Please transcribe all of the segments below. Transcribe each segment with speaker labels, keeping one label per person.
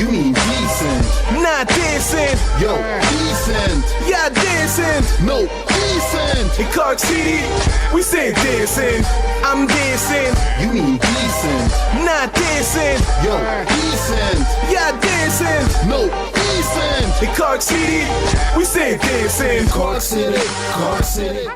Speaker 1: You mean decent?
Speaker 2: Not decent.
Speaker 1: Yo, decent.
Speaker 2: Yeah, decent.
Speaker 1: No, decent.
Speaker 2: In Cork City, we say decent. I'm decent.
Speaker 1: You mean decent?
Speaker 2: Not decent.
Speaker 1: Yo, decent.
Speaker 2: Yeah, decent.
Speaker 1: No, decent.
Speaker 2: In Cork City, we say decent.
Speaker 1: Cork City, Cork City.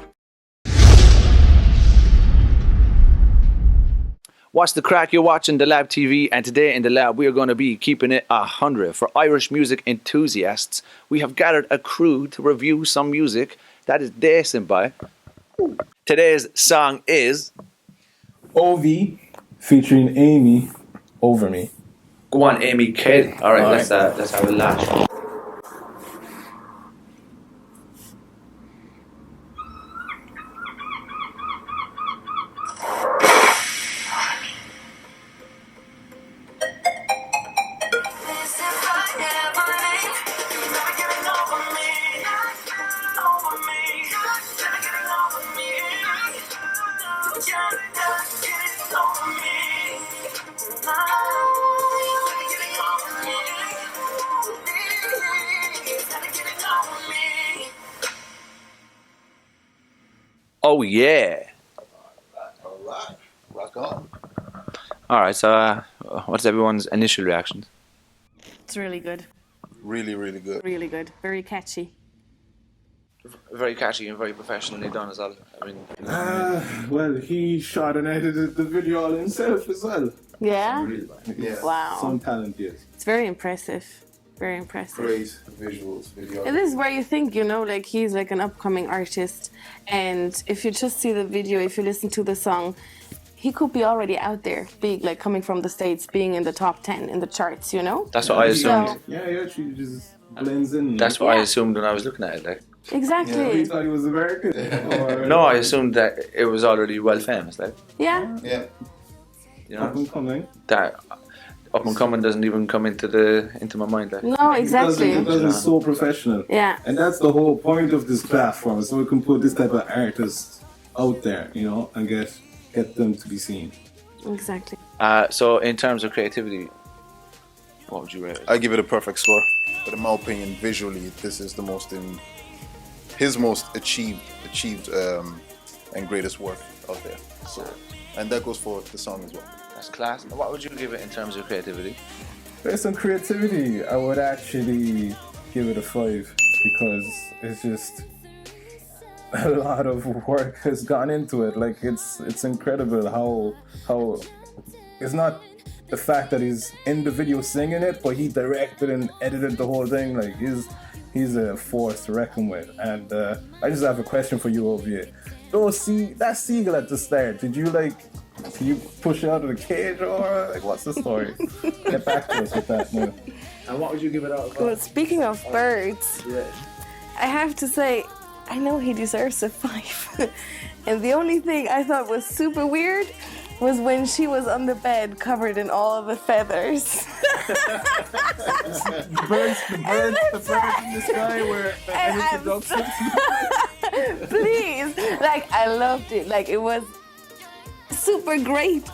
Speaker 3: What's the crack? You're watching the Lab TV, and today in the lab we are going to be keeping it 100 for Irish music enthusiasts. We have gathered a crew to review some music that is decent by. Today's song is
Speaker 4: Ovie featuring Aimee, Over Me.
Speaker 3: Go on, Aimee Kid. Alright, let's have a lash. Oh yeah.
Speaker 1: Alright, rock on.
Speaker 3: Alright, so what's everyone's initial reactions?
Speaker 5: It's really good.
Speaker 1: Really, really good.
Speaker 5: Really good. Very catchy.
Speaker 3: Very catchy and very professionally done as well. I mean,
Speaker 4: Well, he shot and edited the video all himself as well.
Speaker 5: Yeah?
Speaker 1: Yeah.
Speaker 5: Wow.
Speaker 4: Some talent, yes.
Speaker 5: It's very impressive. Very impressive.
Speaker 1: Great visuals, video.
Speaker 5: And this is where you think, you know, like he's like an upcoming artist. And if you just see the video, if you listen to the song, he could be already out there, big, like coming from the States, being in the top 10 in the charts, you know?
Speaker 3: that's what I assumed.
Speaker 5: So-
Speaker 4: Yeah, he actually just blends in.
Speaker 3: That's what I assumed when I was looking at it. Like,
Speaker 5: Exactly.
Speaker 4: You thought he was American? Or,
Speaker 3: no, I assumed that it was already well famous. Like,
Speaker 5: Yeah.
Speaker 1: Yeah.
Speaker 3: you
Speaker 4: Up
Speaker 3: know,
Speaker 4: and coming.
Speaker 3: that up and coming doesn't even come into my mind. Like,
Speaker 5: No, exactly.
Speaker 4: Because it's so professional.
Speaker 5: Yeah.
Speaker 4: And that's the whole point of this platform, so we can put this type of artists out there, you know, and get them to be seen.
Speaker 5: Exactly.
Speaker 3: so in terms of creativity, what would you rate it?
Speaker 6: I give it a perfect score. But in my opinion, visually, this is the his most achieved and greatest work out there. So, and that goes for the song as well.
Speaker 3: That's class. What would you give it in terms of creativity?
Speaker 4: Based on creativity, I would actually give it a 5 because it's just a lot of work has gone into it. Like it's incredible how it's not the fact that he's in the video singing it, but he directed and edited the whole thing. Like he's a force to reckon with. And I just have a question for you, Ovie. That seagull at the start, did you push it out of the cage or like what's the story? Get back to us with that now.
Speaker 3: And what would you give it out of?
Speaker 5: Well, speaking of birds, I have to say, I know he deserves a 5. And the only thing I thought was super weird was when she was on the bed covered in all of the feathers.
Speaker 4: The birds in the sky were an introduction.
Speaker 5: Please, like I loved it. Like it was super great.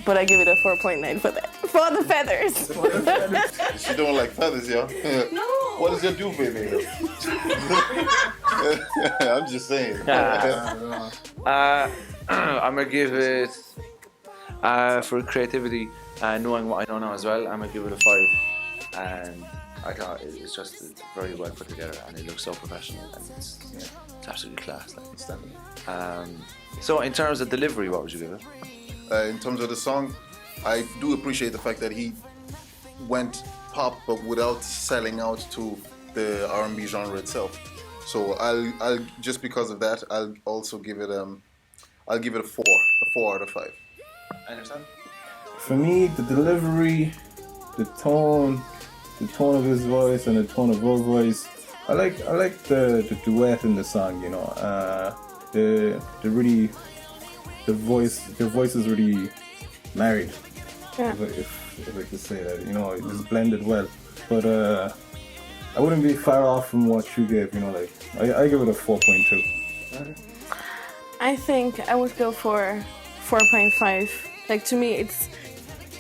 Speaker 5: But I give it a 4.9 for that. For the feathers.
Speaker 6: She don't like feathers, yo.
Speaker 5: No.
Speaker 6: What is your duvet made of? I'm just saying.
Speaker 3: I'm gonna give it for creativity, knowing what I don't know as well. I'm gonna give it a 5, and I thought it's just very well put together, and it looks so professional, and it's absolutely class. Like, so in terms of delivery, what would you give it?
Speaker 6: In terms of the song, I do appreciate the fact that he went pop, but without selling out to the R&B genre itself. So I'll just because of that, I'll also give it I'll give it a 4 out of 5.
Speaker 3: I understand.
Speaker 4: For me, the delivery, the tone of his voice and the tone of her voice, I like the duet in the song. You know, the voice is really married.
Speaker 5: Yeah.
Speaker 4: If I could say that, you know, it's blended well. But I wouldn't be far off from what you gave. You know, like I give it a 4.2.
Speaker 5: I think I would go for 4.5. Like to me,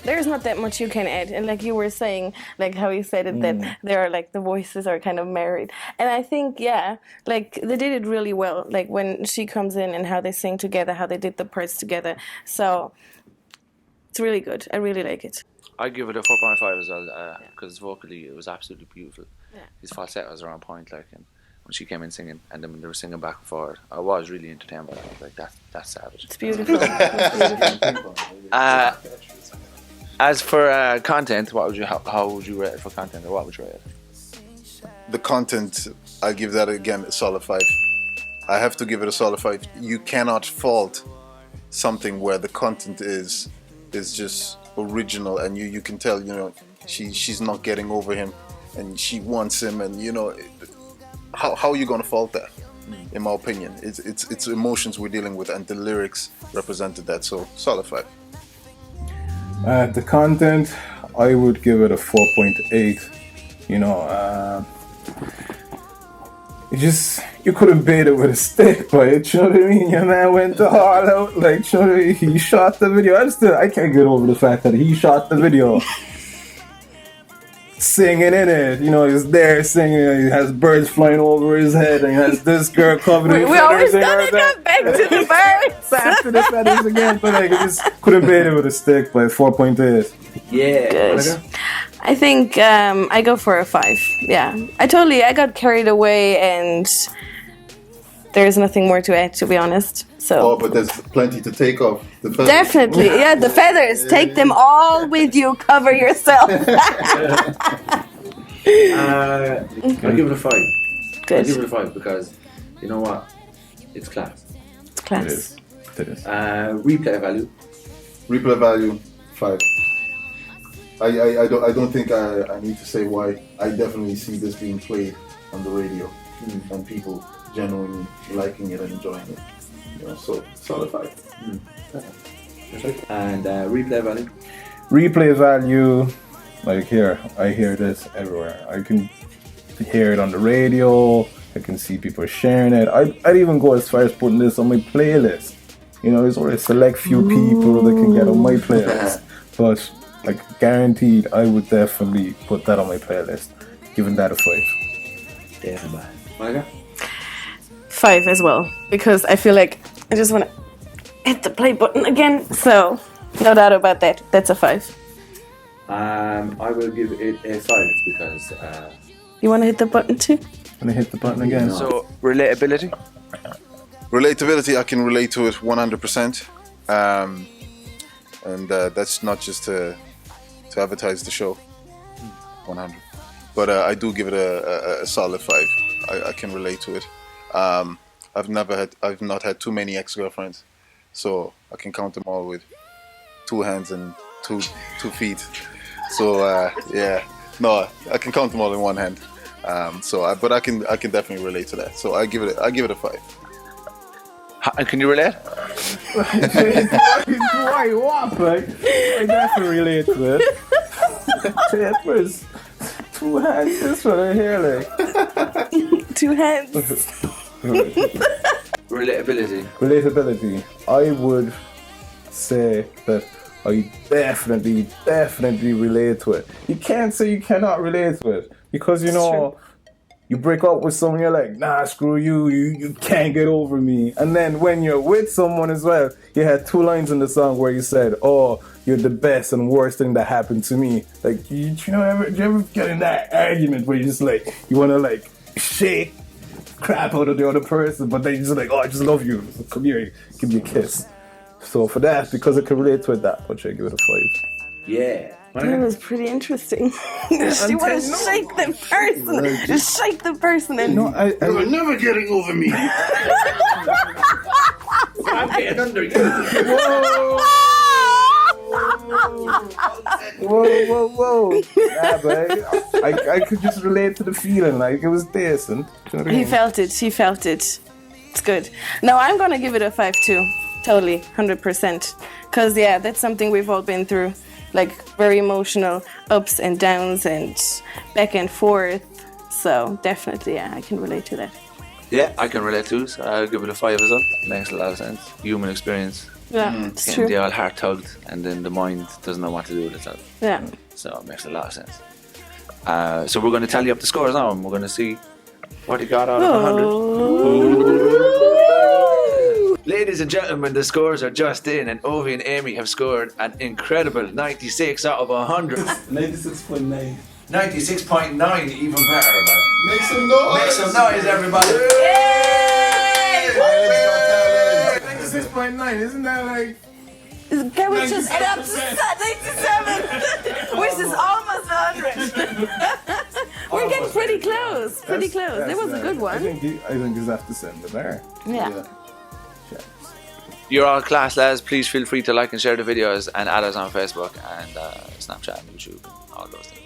Speaker 5: there's not that much you can add. And like you were saying, like how you said it, that there are like the voices are kind of married. And I think, yeah, like they did it really well. Like when she comes in and how they sing together, how they did the parts together. So it's really good. I really like it.
Speaker 3: I give it a 4.5 as well, because vocally it was absolutely beautiful.
Speaker 5: Yeah.
Speaker 3: His falsettos are on point, like, and when she came in singing, and then when they were singing back and forward, I was really entertained by that. I was like, that's savage.
Speaker 5: It's beautiful. It's beautiful.
Speaker 3: As for content, how would you rate it for content, or what would you rate it?
Speaker 6: The content, I give that again a solid 5. I have to give it a solid 5. You cannot fault something where the content is just original, and you can tell, you know, she's not getting over him, and she wants him, and you know, how are you gonna fault that? In my opinion, it's emotions we're dealing with, and the lyrics represented that. So solid 5.
Speaker 4: The content, I would give it a 4.8. You know, you couldn't bait it with a stick, but you know what I mean? Your man went all out, like, you know what I mean? He shot the video. I can't get over the fact that he shot the video. Singing in it, you know, he's there singing, he has birds flying over his head, and he has this girl covered in
Speaker 5: We always gonna come back to the birds.
Speaker 4: Back to the feathers again, but like, I just couldn't bait it with a stick, but 4.8.
Speaker 3: Yeah.
Speaker 5: Good. I think I go for a 5. Yeah, I got carried away, and there's nothing more to add, to be honest. So.
Speaker 6: Oh, but there's plenty to take off. The feathers.
Speaker 5: Definitely, yeah, the feathers. Take them all with you. Cover yourself.
Speaker 3: I give it a 5.
Speaker 5: Good.
Speaker 3: I give it a 5 because, you know what, it's class.
Speaker 5: It's class.
Speaker 4: It is.
Speaker 3: Replay value.
Speaker 6: Replay value 5. I don't think I need to say why. I definitely see this being played on the radio, and people genuinely liking it and enjoying it. You know, so solid 5.
Speaker 3: And replay value.
Speaker 4: Replay value, like I hear this everywhere. I can hear it on the radio. I can see people sharing it. I'd even go as far as putting this on my playlist. You know, there's only a select few people that can get on my playlist, but like guaranteed, I would definitely put that on my playlist. Giving that a 5.
Speaker 3: Definitely. Monika?
Speaker 5: 5 as well, because I feel like I just want to hit the play button again. So, no doubt about that. That's a 5.
Speaker 3: I will give it a 5 because.
Speaker 5: You want to hit the button too?
Speaker 4: Gonna hit the button again.
Speaker 3: So relatability.
Speaker 6: Relatability, I can relate to it 100%, and that's not just to advertise the show, 100. But I do give it a solid 5. I can relate to it. I've not had too many ex-girlfriends, so I can count them all with 2 hands and two feet. So yeah, no, I can count them all in 1 hand. But I can definitely relate to that. So I give it a 5.
Speaker 3: Can you relate?
Speaker 4: Why what? Like, I definitely relate to it. First, 2 hands. This one right here, like
Speaker 5: 2 hands.
Speaker 3: Relatability.
Speaker 4: I would say that I definitely relate to it. You can't say you cannot relate to it, because you know, you break up with someone, you're like, nah, screw you, you can't get over me. And then when you're with someone as well, you had 2 lines in the song where you said, oh, you're the best and worst thing that happened to me. Like, you ever get in that argument where you just like, you want to like shake crap out of the other person, but then you're just like, oh, I just love you, so come here, give me a kiss. So for that, because I can relate to it that much, I give it a 5.
Speaker 3: Yeah.
Speaker 5: That was pretty interesting. She want to shake the person. Just shake the person. And
Speaker 4: No,
Speaker 6: You're never getting over me.
Speaker 3: I'm getting under you.
Speaker 4: Whoa. Yeah, but I could just relate to the feeling, like it was decent. You know what I
Speaker 5: He
Speaker 4: mean?
Speaker 5: felt it. She felt it. It's good. No, I'm gonna give it a 5 too. Totally, 100%. Cause yeah, that's something we've all been through. Like very emotional ups and downs and back and forth. So definitely, yeah, I can relate to that.
Speaker 3: Yeah, I can relate to it. I'll give it a 5 as well. Makes a lot of sense. Human experience.
Speaker 5: Yeah, it's
Speaker 3: Getting
Speaker 5: true.
Speaker 3: the old heart tugged, and then the mind doesn't know what to do with itself.
Speaker 5: Yeah.
Speaker 3: So it makes a lot of sense. So we're going to tally up the scores now, and we're going to see what he got out of 100. Ladies and gentlemen, the scores are just in, and Ovie and Aimee have scored an incredible 96 out of 100.
Speaker 4: 96.9.
Speaker 3: 96.9, even better, man.
Speaker 6: Make some noise.
Speaker 3: Make some noise, everybody.
Speaker 4: 96.9, isn't that like...
Speaker 5: Can we just add up to 97? Which is almost 100. We're getting pretty close. Pretty close. That was a good
Speaker 4: I
Speaker 5: one.
Speaker 4: think he's after send it there.
Speaker 5: Yeah.
Speaker 3: You're all class, lads. Please feel free to like and share the videos and add us on Facebook and Snapchat and YouTube and all those things.